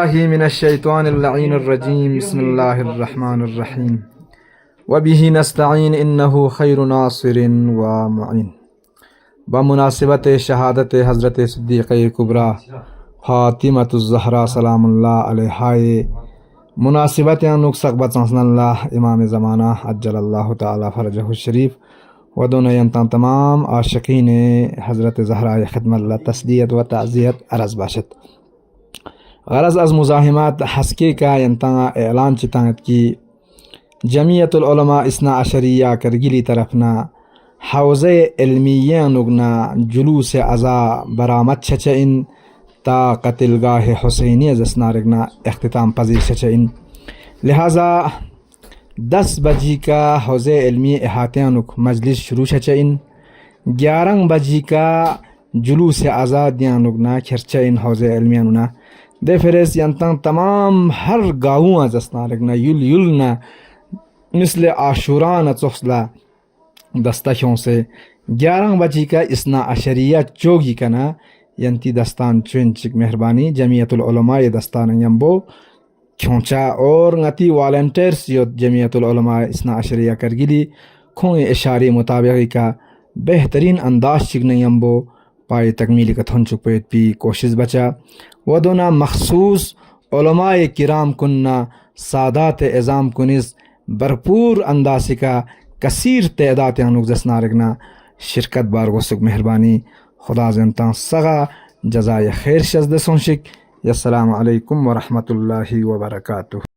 بالله من الشيطان اللعين الرجيم. بسم الله الرحمن الرحيم. وبه نستعين إنه خير ناصر ومعين. بمناسبت شہادت حضرت صدیقہ کبریٰ فاطمۃ الزہرا سلام اللہ علیہا مناسبت نقصق بچن اللہ امام زمانہ عجل اللہ تعالی فرجہ الشریف ودون ینتان تمام عاشقین حضرت زہرا خدمت اللہ تسلیت و تعزیت عرض باشد. غرض از مزاحمات حسکی کا ینتان اعلان چتانت کی جمعیت العلماء اثنا عشریہ کرگلی طرفنا حوزہ علمیہ نگنا جلوس عزا برآمد چچئن تا قتلگاہ حسینی زسنارگنا اختتام پذیر چچئن. لہذا 10 بجے کا حوزہ علمی احاطیانک مجلس شروع چچئن. 11 بجے کا جلوس عزا دیانگنا کھرچئن حوزہ علمیانونا دے فرس ینتان تمام ہر گاؤں زسنارگنا یل یلنا مثل عاشوران چوسلا دستخیوں سے 11 بجے کا اثنا عشریہ چوگی کنا ینتی دستان چونچک مہربانی جمعیت العلماء دستان یمبو کھونچا اور نتی والنٹیرز یوت جمعیت العلماء اثنا عشریہ کرگلی کھوئیں اشاری مطابقی کا بہترین انداز چکن یمبو پائے تکمیلی کا تھن چک پیت پی کوشش بچا ودونا مخصوص علماء کرام کننا سادات اعظام کنز بھرپور انداز کا کثیر تعداد انوک زسنارگنا شرکت بارگوسک مہربانی خدا زنتان سغا جزائے خیر شزد سنشک. السلام علیکم ورحمۃ اللہ وبرکاتہ.